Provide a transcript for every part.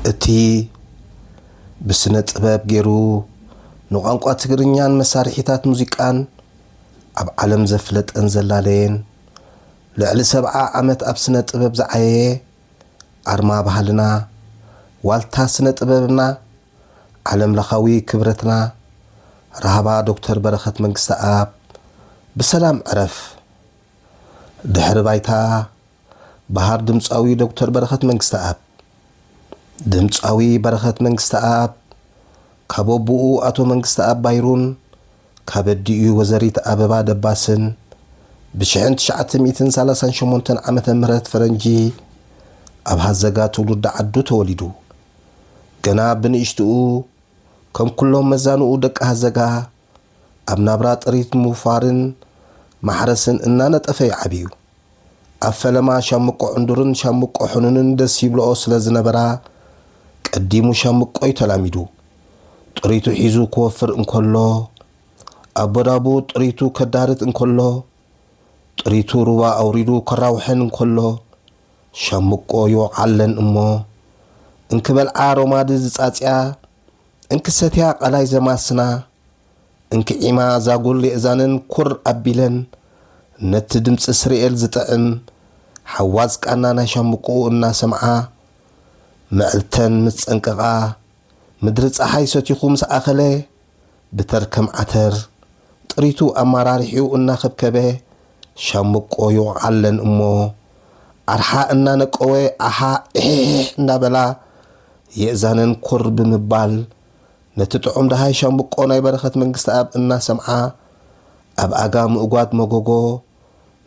እቲ بسنة طباب جيرو نقانقا تغرنيان مسارحيتات موسيقان اب عالم زفلت انزلالين لعل 7 عامت اب سنة طباب زعايه ارما بحالنا والتا سنة طبابنا عالم لخاوي كبرتنا رهبا دكتور برخت منكست اب بسلام عرف دحر بايتا بهار دمصاوي دكتور برخت منكست اب دمصاوي برخت منكست اب كابوبو اتو منكست اب بايرون كابديو وزريت اببا دباسن بشحن 938 عامة مرات فرنجي اب هزغات ولد عدو توليدو جنا بنيشتو كم كلهم مزانو دق هزغا اب نابرات ريت مفارن محرسن اننا نطفي عبيو افلما شمقو عندورن شمقو حنونن دس يبلو سلازنبرا قديمو شمقو يتلاميدو طريتو حيزو كوفر انكلو ابرابو طريتو كدارت انكلو طريتو روا اوريدو كراوحن انكلو شمقو يوعلن امو انكبل عاروماد زصاصيا انكستيا قلاي زماسنا انك ايما زاغول لئزانن كور ابيلن نت دمص اسرائيل زطعم حواز قنانا شمقو እና سمعا معلتن مصنققا مدر صحاي ستيخوم ساخله بتركم عتر طريتو امارارحيو እና خبكبه شمقو يوعلن امو ارحا እና نقوي اها نابلا يأذانن كور بمبال نتطعم دهاي شمقو ناي برخت منكست اب እና سمعا اب اغام اغوات مغوغو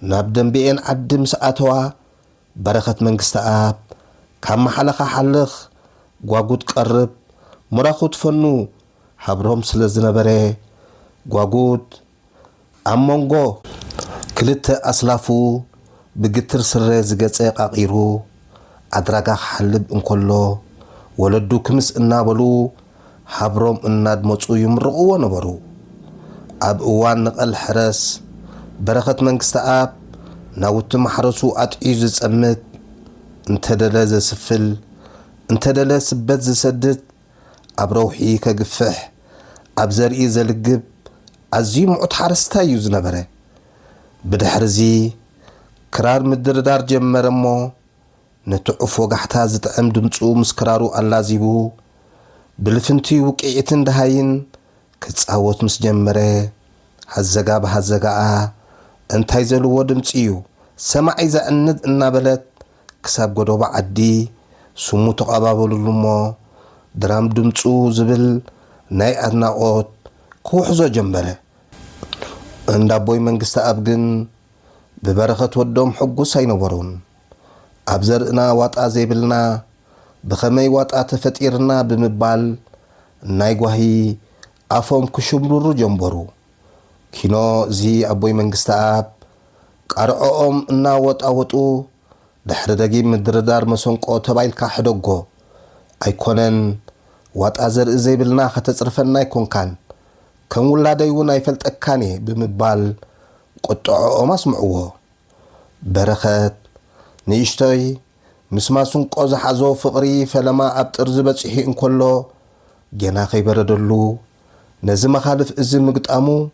ناب دنبين عدم ساعتوا برخت منكست اب كم حلقه حلخ غواغوت قرب مراخوت فنو حبرهم سلازنبره غواغوت امونغو كلت اسلافو بجتر سر زغص قاقيرو ادراغا حلب انكلو ولدو كمس انابلو حبرهم انادمصو يمرقو نبرو اب اوان نقل حرس برخت منكست اب ناوت محرسو اطيز صمت انتدله زسفل انتدله سبت زسدد اب روحي كغفح اب زرئي زلغب ازي معت حرستا يوز نبره بدحرزي كرار مدردار جمرمو نتعفو غحتا زطعم دمصو مسكرارو اللازيبو بلفنتي وقيتن دهاين كصاوت مس جمره حزغا بحزغا انتاي زلو دمصيو سمعي زأند انابلت كساب غدوبا عدي سمو تقابابللمو درام دمصو زبل ناي ادناقوت كوحزو جمره اندابوي منكست ابغن ببرخت ودوم حقوس اينبرون ابزرنا واطا زيبلنا بخمي واطا تفطيرنا بمبال ناي غواهي افوم كشمرو جنبرو كينو زي ابوي منكست اب قرعوم انا وطاوطو دحر دغي مدردار مسنقو تبايلكا حدغو ايكونن واطا زر زيبلنا ختصرفنا يكونكان كم ولادي ونا يفلطكاني بمبال قطعو مسمعو برخت نيشتي مسماسون قوز حزو فقري فلما ابطر زبصحي انكلو جنا خيبردلو نزي مخالف از مغطامو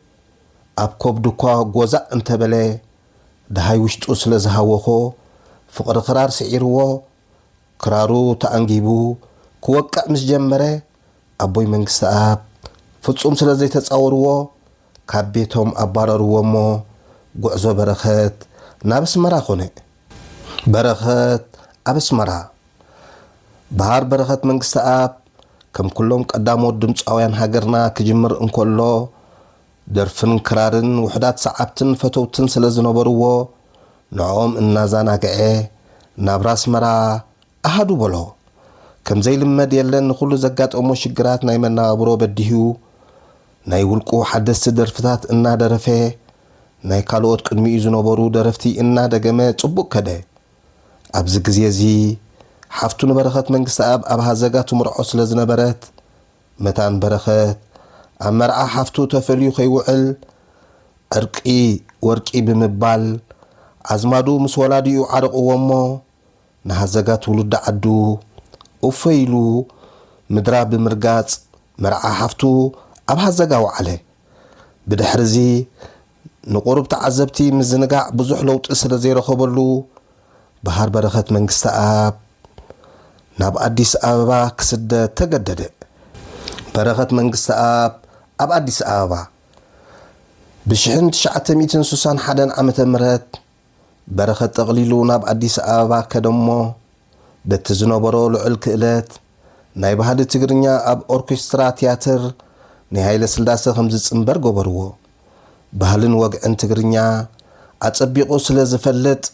اب كوبدكو غوزا انتبله دهاي وشطو سلازهاوخو فقر قرار سعيرو كرارو تانغيبو كوقع مس جمره ابوي منكست اب فصوم سلازي تصاورو كابيتهم اباررومو غعزو برخت نابسمرا خونه برخت ابسمرا بحر برخت منكست اب كم كلهم قدامو دمصاويان هاجرنا كجمر انكلو درفن كرارن وحدات صعبتن فتوتن سلازنبرو نعوم النازاناقع نابراس مرا احدو بلو كم زي لمد يلن كل زقات امو شجرات ناي منابرو بديهو ناي ولقو حدث درفتات انا درفه ناي كالوت قدمي يزنبرو درفتي انا دغمه صبوق كده ابز غزيزي حفتو برخت منكست اب هازغات مرعو سلازنبرت متان برخت امرع حفتو تفليو خيوعل ارقي ورقي بمبال ازمادو مس ولاديو عرقومو نهازغات ولد عدو أفيلو مدراب مرقاص مرعى حفتو أبها الزقا وعليه بدحرزي نقرب تعذبتي مزنقع بزح لو تأسر زيرو خبرلو بحر برخت منقست آب ناب أديس آبا كسد تقدد برخت منقست آب أب أديس آبا بشحن 961 عامة مرات برخت تغليلو ناب أديس آبا كدمو بتزنبرو لعل كإلات نايب هاد تقرنيا أب أوركسترا تياتر نهاية سلداسة خمزة سنبر قبرو بهالن وقعن تقرنيا أتصبيقو سلازفلت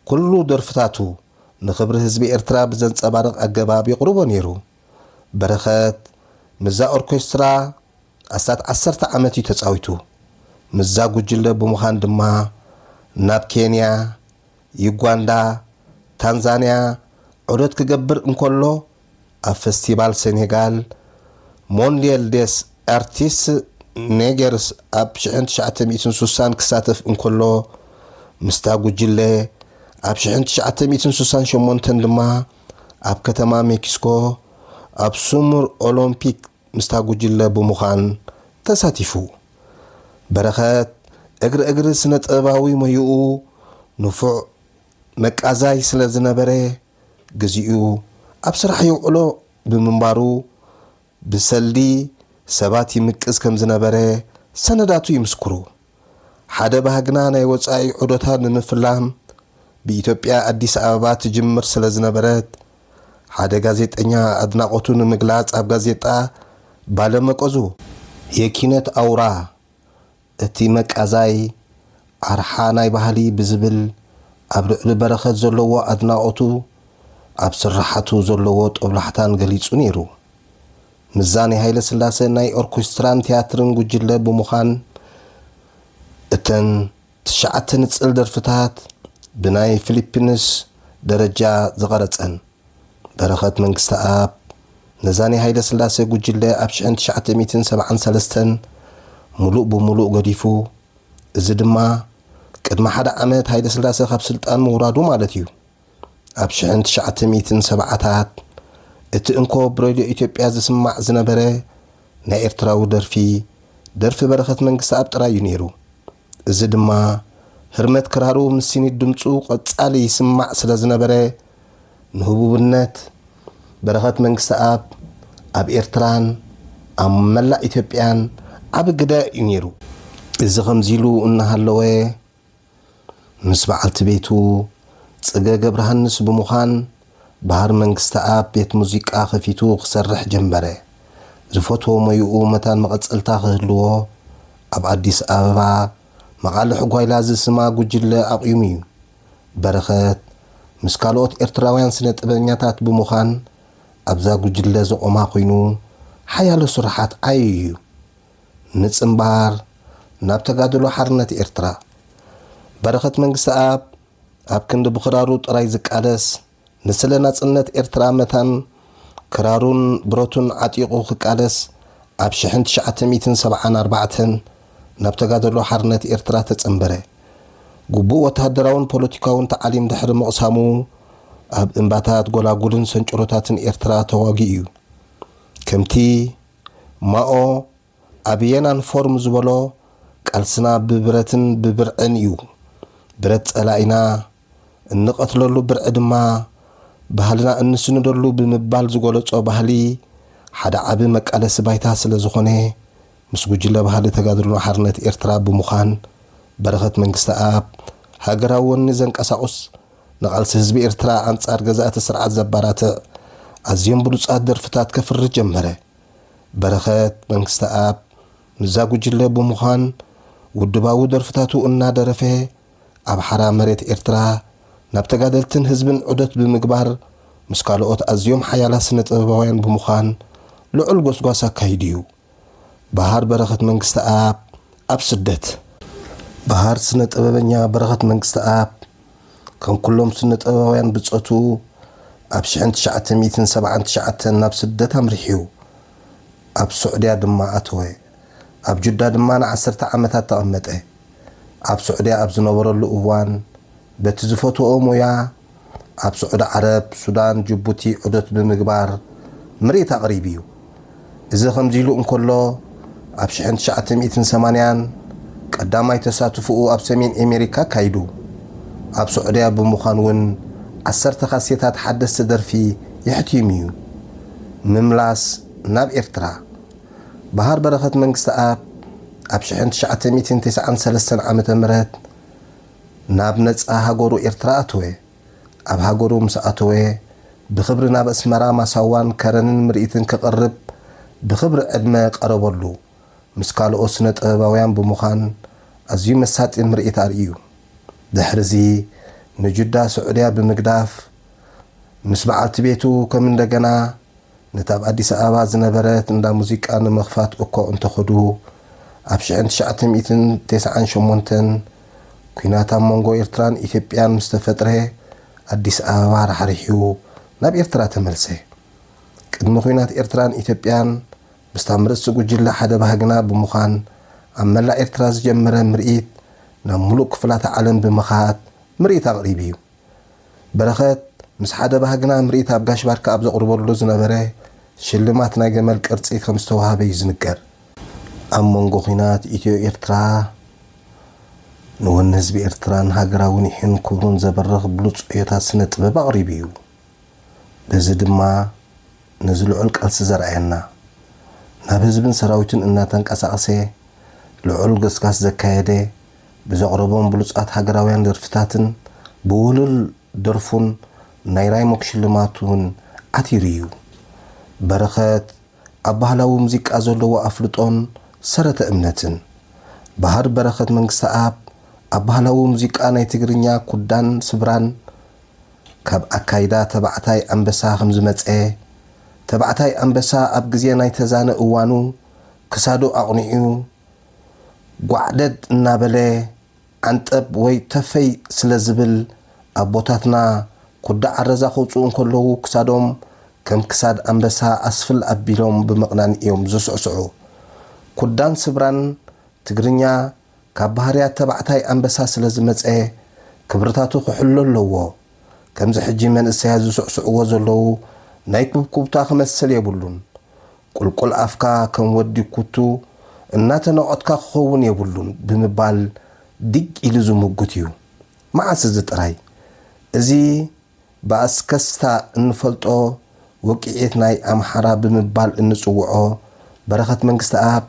كلو درفتاتو نخبر هزبي إرترا بزنس أبارق أقباب يقربو نيرو برخت مزا أوركسترا أستات 10 عامتي تسعويتو مزا قجلة بمخان دما ناب كينيا يوغاندا تنزانيا عدد كقبر انكولو أب فستيبال سنغال مونديال ديس أرتيس نيجرس أب شحن 960 كساتف انكولو مستاقو جلة أب شحن 968 دما أب كتما مكسيكو أب سومر أولمبيك مستاقو جلة بمخان تساتفو برخات اقر سنة أباوي ميؤو نفع مكازاي سلازنبري جزيئو أبصرح يوعلو بمنبارو بسلدي سباتي مكز كم زنبري سنداتو يمسكرو حدا بهجنا ناي وصاي عدوتها نمفلام بإثيوبيا أديس أبابا تجمر سلازنبرت حدا غازيطኛ أدناقوتو نمغلاص أب غازيطا بالمقزو يكينت أورا اتي مكازاي عرحاناي بحالي بزبل أب لعل برخت زلوو أدناقوتو أب سرحاتو زلوو طبلحتان غليصو نيرو مزاني هايله سلاسه ناي أوركستران تياترن ጉጅለ بمخان اتن 9 نصل درفتات بناي فيليبينس درجة زغرصن برخت منقست آب نزاني هايله سلاسه ጉጅለ أب 1973 ملوء بملوء غديفو እዚ ድማ ቅድመ ሓደ ዓመት ሃይለ ስላሴ ካብ ስልጣን ምውራዱ ማለት እዩ ኣብ 1970ታት እቲ እንኮ ብሬድዮ ኢትዮጵያ ዝስማዕ ዝነበረ ናይ ኤርትራዊ ደርፊ በረኸት መንግስቲ ኣብ ጥራይ ነይሩ እዚ ድማ ህርመት ክራሩ ምስኒ ድምፁ ቀጻሊ ይስማዕ ስለ ዝነበረ ንህቡብነት በረኸት መንግስቲ ኣብ ኤርትራን ኣብ መላእ ኢትዮጵያን ኣብ ግደ ነይሩ እዚ ከምዚሉ እናሃለወ ምስ በዓልቲ ቤቱ ጽገ ገብረሃንስ ብምዃን ባህር መንግስቲ ኣብ ቤት ሙዚቃ ከፊቱ ክሰርሕ ጀመረ ዝፈትዎ ሞይኡ መታን መቐጽልታ ክህልዎ ኣብ ኣዲስ ኣበባ መቃልሕ ጓይላ ዝስማ ጉጅለ ኣቕዩም እዩ በረኸት ምስ ካልኦት ኤርትራውያን ስነ ጥበበኛታት ብምዃን ኣብዛ ጉጅለ ዘቆማ ኮይኑ ሓያሎ ስራሓት እዩ ንጽምባር ናብ ተጋድሎ ሓርነት ኤርትራ በረኸት መንግስቲ ኣብ ክንዲ ብኽራሩ ጥራይ ዝቃለስ ንስለ ናጽነት ኤርትራ መታን ክራሩን ብሮቱን ዓጢቑ ክቃለስ ኣብ 1974 ናብ ተጋድሎ ሓርነት ኤርትራ ተጸምበረ ጉቡእ ወተሃደራውን ፖለቲካውን ተዓሊም ድሕሪ መቕሳሙ ኣብ እምባታት ጎላጉልን ሰንጭሮታትን ኤርትራ ተዋጊኡ እዩ ከምቲ ማኦ ኣብየናን ፎርም ዝበሎ ቃልስና ብብረትን ብብርዕን እዩ ብረት ጸላኢና እንቀትለሉ ብርዕ ድማ ባህልና እንስንደሉ ብምባል ዝገለጾ ባህሊ ሓደ ዓቢ መቃለሲ ባይታ ስለ ዝኾነ ምስ ጉጅለ ባህሊ ተጋድሎ ሓርነት ኤርትራ ብምዃን በረኸት መንግስቲ ሃገራውን ዘንቀሳቕስ ንቃልሲ ህዝቢ ኤርትራ አንጻር ገዛእቲ ስርዓት ዘባራትዕ ኣዝዮም ብሉጻት ደርፍታት ከፍሪ ጀመረ በረኸት መንግስቲ ምዛ ጉጅለ ብምዃን ውድባዊ ደርፍታቱ እናደረፈ ኣብ ሓራ መሬት ኤርትራ ናብ ተጋደልትን ህዝብን ዑደት ብምግባር ምስ ካልኦት ኣዝዮም ሓያላ ስነ ጥበባውያን ብምዃን ልዑል ጎስጓስ ኣካይድ እዩ ባህር በረኸት መንግስቲ ኣብ ስደት ባህር ስነ ጥበበኛ በረኸት መንግስቲ ከም ኩሎም ስነ ጥበባውያን ብጾቱ ኣብ 1979 ናብ ስደት ኣምሪሑ ኣብ ሱዑድያ ድማ ኣተወ ኣብ ጁዳ ድማ ን10 ዓመታት ተቐመጠ ኣብ ሱዑድያ ኣብ ዝነበረሉ እዋን በቲ ዝፈትዎ ሞያ ኣብ سعود عرب سودان جيبوتي عدت بمقبار مريت أقريبيو إذا خمزيلو انكولو ኣብ 1980 ቀዳማይ ተሳትፉኡ ኣብ ሰሜን ኣሜሪካ ካይዱ ኣብ سعودያ ብምዃን ውን 10 ካሴታት ሓደስቲ ደርፊ يحتيم እዩ ምምላስ ናብ ኤርትራ ባህር በረኸት መንግስቲ ኣብ 1993 ዓመተ ምህረት ናብ ነፃ ሃገሩ ኤርትራ ኣተወ ኣብ ሃገሩ ምስ ኣተወ ብኽብሪ ናብ ኣስመራ ማሳዋን ከረንን ምርኢትን ክቐርብ ብኽብሪ ዕድመ ቀረበሉ ምስ ካልኦት ስነ ጥበባውያን ብምዃን ኣዝዩ መሳጢን ምርኢት ኣርእዩ ድሕሪዚ ንጁዳ سعودያ ብምግዳፍ ምስ በዓልቲ ቤቱ ከም እንደገና ነታብ ኣዲስ ኣበባ ዝነበረት እንዳ ሙዚቃ ንምኽፋት እኮ እንተኸዱ ኣብ 1998 ኩናት ኣብ መንጎ ኤርትራን ኢትዮጵያን ምስ ተፈጥረ ኣዲስ ኣበባ ረሓሪሑ ናብ ኤርትራ ተመልሰ ቅድሚ ኩናት ኤርትራን ኢትዮጵያን ብስታምርስ ጉጅለ ሓደ ባህግና ብምዃን ኣብ መላእ ኤርትራ ዝጀመረ ምርኢት ናብ ሙሉእ ክፍላት ዓለም ብምኻት ምርኢት ኣቕሪቡ እዩ በረኸት ምስ ሓደ ባህግና ምርኢት ኣብ ጋሽ ባርካ ኣብ ዘቕርበሉ ዝነበረ ሽልማት ናይ ገመል ቅርፂ ከም ዝተዋሃበ እዩ ዝንገር ኣብ መንጎ ኩናት ኢትዮ ኤርትራ ንወን ህዝቢ ኤርትራን ሃገራዊ ኒሕን ክብሩን ዘበርኽ ብሉፅ ዕዮታት ስነ ጥበብ ኣቕሪቡ እዩ በዚ ድማ ንዝልዑል ቃልሲ ዘርአየና ናብ ህዝብን ሰራዊትን እናተንቀሳቐሰ ልዑል ገስጋስ ዘካየደ ብዘቕረቦም ብሉፃት ሃገራውያን ደርፍታትን ብውሉል ደርፉን ናይ ራይሞክ ሽልማቱን ኣቲሩ እዩ በረኸት ኣብ ባህላዊ ሙዚቃ ዘለዎ ኣፍልጦን ሰረተ እምነትን ባህር በረኸት መንግስቲ ኣብ ባህላዊ ሙዚቃ ናይ ትግርኛ ኩዳን ስብራን ካብ ኣካይዳ ተባዕታይ ኣንበሳ ከም ዝመፀ ተባዕታይ ኣንበሳ ኣብ ግዜ ናይ ተዛነ እዋኑ ክሳዱ ኣቕኒዑ ጓዕደድ እናበለ አንጠብ ወይ ተፈይ ስለ ዝብል ኣቦታትና ኩዳ ዓረዛ ኸውፅኡ እንከለዉ ክሳዶም ከም ክሳድ ኣንበሳ ኣስፍል ኣቢሎም ብምቕናን እዮም ዝስዕስዑ ኩዳን ስብራን ትግርኛ ካብ ባህርያት ተባዕታይ ኣንበሳ ስለ ዝመፀ ክብርታቱ ክሕሎ ኣለዎ ከምዚ ሕጂ መንእሰያት ዝስዕስዕዎ ዘለዉ ናይ ኩብኩብታ ክመስል የብሉን ቁልቁል ኣፍካ ከም ወዲ ኩቱ እናተነቆትካ ክኸውን የብሉን ብምባል ድግ ኢሉ ዝምጉት እዩ መዓስ እዚ ጥራይ እዚ ብኣስከስታ እንፈልጦ ወቂዒት ናይ ኣምሓራ ብምባል እንጽውዖ በረኸት መንግስቲ ኣብ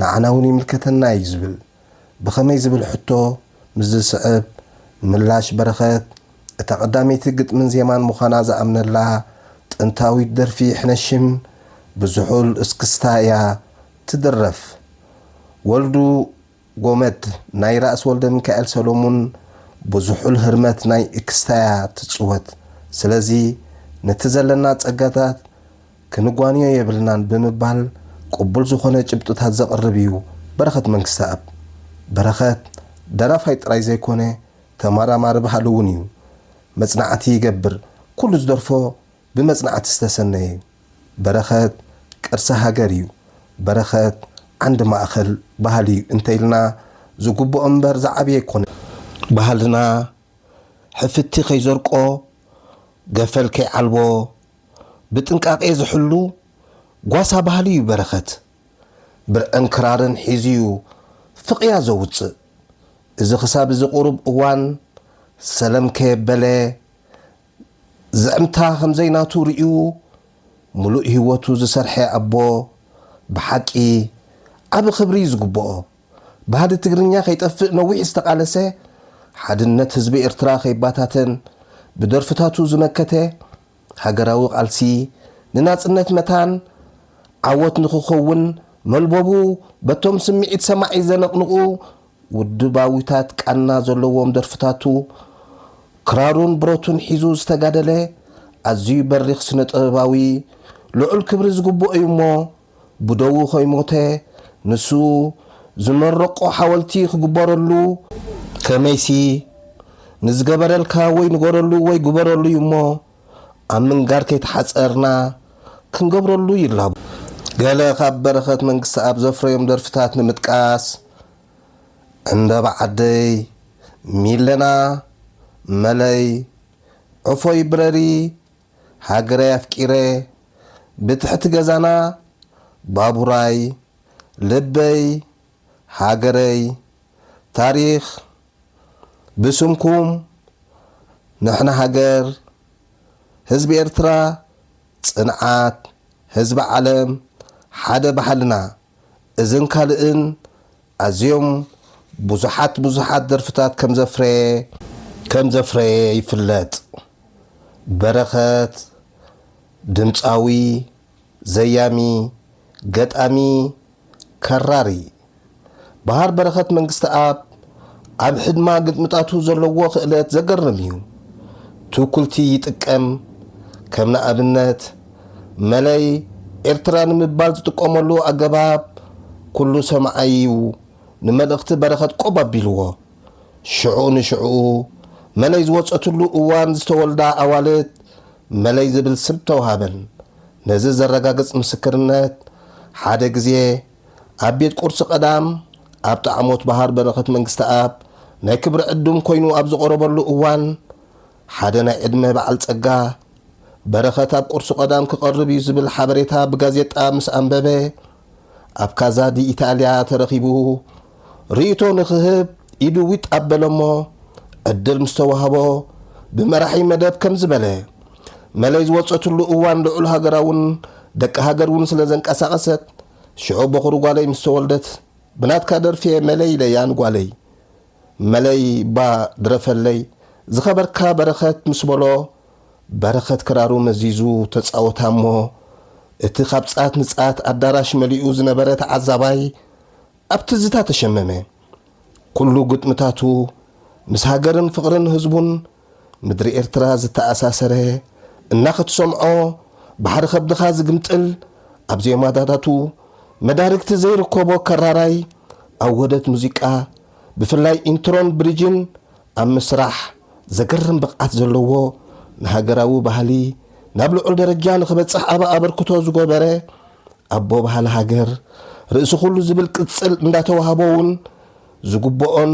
ንዓና እውን ይምልከተና እዩ ዝብል ብኸመይ ዝብል ሕቶ ምስ ዝስዕብ ምላሽ በረኸት እታ ቀዳመይቲ ግጥምን ዜማን ምዃና ዝኣምነላ ጥንታዊት ደርፊ ሕነሽም ብዙሑል እስክስታ እያ ትድረፍ ወልዱ ጎመድ ናይ ራእስ ወልደ ሚካኤል ሰሎሙን ብዙሑል ህርመት ናይ እክስታያ ትጽወት ስለዚ ነቲ ዘለና ጸጋታት ክንጓንዮ የብልናን ብምባል ቅቡል ዝኾነ ጭብጥታት ዘቕርብ እዩ በረኸት መንግስቲ ኣብ በረኸት ደራፋይ ጥራይ ዘይኮነ ተማራማሪ ባህሊ እውን እዩ መጽናዕቲ ይገብር ኩሉ ዝደርፎ ብመጽናዕቲ ዝተሰነየ በረኸት ቅርሲ ሃገር እዩ በረኸት ዓንዲ ማእኸል ባህሊ እንተይልና ዝግብኦ እምበር ዝዓብየ ይኮነ ባህልና ሕፍቲ ከይዘርቆ ገፈል ከይዓልቦ ብጥንቃቄ ዝሕሉ ጓሳ ባህሊ እዩ በረኸት ብርዕን ክራርን ሒዝዩ ፍቕያ ዘውፅእ እዚ ክሳብ እዚ ቁሩብ እዋን ሰለም ከየበለ ዘዕምታ ከምዘይናቱ ርዩ ሙሉእ ህይወቱ ዝሰርሐ ኣቦ ብሓቂ ዓብ ክብሪ ዝግብኦ ባህሊ ትግርኛ ከይጠፍእ ነዊሕ ዝተቃለሰ ሓድነት ህዝቢ ኤርትራ ከይባታተን ብደርፍታቱ ዝመከተ ሃገራዊ ቃልሲ ንናጽነት መታን ዓወት ንክኸውን መልበቡ በቶም ስምዒት ሰማዒ ዘነቕንቑ ውድባዊታት ቃና ዘለዎም ደርፍታቱ ክራሩን ብረቱን ሒዙ ዝተጋደለ ኣዝዩ በሪኽ ስነ ጥበባዊ ልዑል ክብሪ ዝግብኦ እዩ እሞ ብደው ኸይሞተ ንሱ ዝመረቆ ሓወልቲ ክግበረሉ ከመይሲ ንዝገበረልካ ወይ ንገረሉ ወይ ግበረሉ እዩ እሞ ኣብ ምንጋር ከይተሓፀርና ክንገብረሉ ይላቡ ገለ ካብ በረኸት መንግስቲ ኣብ ዘፍረዮም ደርፍታት ንምጥቃስ እንደ ባዓደይ ሚለና መለይ عفوي برري هاجري أفكيري بتحت جزانا بابوراي لبي هاجري تاريخ بسمكم نحنا هاجر حزب إرترا صنعات حزب عالم حدا بحلنا إذن كالئن أزيوم بزحات درفتات كم زفري يفلت برخت دمصاوي زيامي قطامي كراري بهار برخت منግስቲ ኣብ ሕድማ ግጥምጣቱ ዘለዎ ክእለት ዘገርም እዩ ትውክልቲ ይጥቀም ከም ንኣብነት መለይ ኤርትራ ንምባል ዝጥቀመሉ ኣገባብ ኩሉ ሰማዓዩ ንመልእኽቲ በረኸት ቆብ ኣቢልዎ ሽዑ ንሽዑ መለይ ዝወፀትሉ እዋን ዝተወልዳ ኣዋልድ መለይ ዝብል ስም ተዋሃበን ነዚ ዘረጋግፅ ምስክርነት ሓደ ግዜ ኣብ ቤት ቁርሲ ቀዳም ኣብ ጣዕሞት ባህር በረኸት መንግስቲ ናይ ክብሪ ዕዱም ኮይኑ ኣብ ዝቆረበሉ እዋን ሓደ ናይ ዕድመ በዓል ጸጋ በረኸት ኣብ ቁርሲ ቀዳም ክቐርብ እዩ ዝብል ሓበሬታ ብጋዜጣ ምስ ኣንበበ ኣብ ካዛዲ ኢጣልያ ተረኺቡ ርእይቶ ንክህብ ኢዱ ዊጥ ኣበለሞ ዕድል ምስተዋህቦ ብመራሒ መደብ ከም ዝበለ መለይ ዝወፀትሉ እዋን ልዑል ሃገራውን ደቂ ሃገር እውን ስለ ዘንቀሳቐሰት ሽዑ በኹሩ ጓለይ ምስተወልደት ብናትካ ደርፊ መለይ ለያን ጓለይ መለይ ባ ድረፈለይ ዝኸበርካ በረኸት ምስ በሎ በረኸት ክራሩ መዚዙ ተፃወታሞ እቲ ኻብፃት ንፃት ኣዳራሽ መሊኡ ዝነበረ ተዓዛባይ ኣብቲ ዝታ ተሸመመ ኩሉ ግጥምታቱ ምስ ሃገርን ፍቕርን ህዝቡን ምድሪ ኤርትራ ዝተኣሳሰረ እናኽትሰምዖ ባሕሪ ከብድኻ ዝግምጥል ኣብ ዜማታቱ መዳርክቲ ዘይርከቦ ከራራይ ኣብ ወደት ሙዚቃ ብፍላይ ኢንትሮን ብሪጅን ኣብ ምስራሕ ዘገርም ብቕዓት ዘለዎ ንሃገራዊ ባህሊ ናብ ልዑል ደረጃ ንኽበፅሕ ኣበርክቶ ዝገበረ ኣቦ ባህሊ ሃገር ርእሲ ኩሉ ዝብል ቅፅል እንዳተዋሃቦውን ዝግብኦን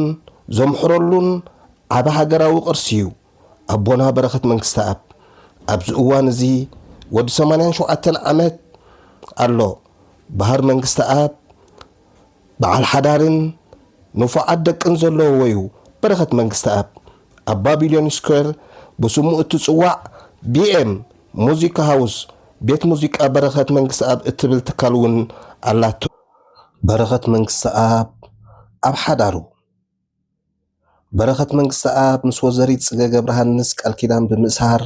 ዘምሕረሉን ዓበ ሃገራዊ ቅርሲ እዩ ኣቦና በረኸት መንግስቲ ኣብዚ እዋን እዚ ወዲ 87 ዓመት ኣሎ ባህር መንግስቲ በዓል ሓዳርን ንፉዓት ደቅን ዘለዎ እዩ በረኸት መንግስቲ ኣብ ባቢሎን ስኩዌር ብስሙ እትፅዋዕ ቢኤም ሙዚቃ ሃውስ ቤት ሙዚቃ በረኸት መንግስቲ እትብል ትካል እውን ኣላቶ በረኸት መንግስቲ ኣብ ሓዳሩ በረኸት መንግስቲ ምስ ወዘሪት ጽገ ገብረሃንስ ቃል ኪዳን ብምእሳር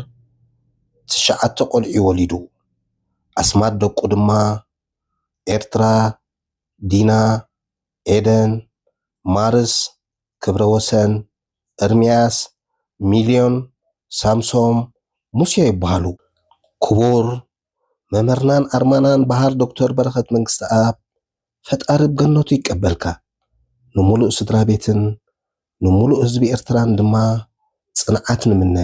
9 ቆልዑ ወሊዱ ኣስማት ደቁ ድማ ኤርትራ ዲና ኤደን ማርስ ክብረ ወሰን ኤርሚያስ ሚሊዮን ሳምሶም ሙሴ ይበሃሉ ክቡር መመርናን ኣርማናን ባህር ዶክተር በረኸት መንግስቲ ፈጣሪ ብገነቱ ይቀበልካ ንሙሉእ ስድራ ቤትን ንሙሉእ ህዝቢ ኤርትራን ድማ ጽንዓት ንምነ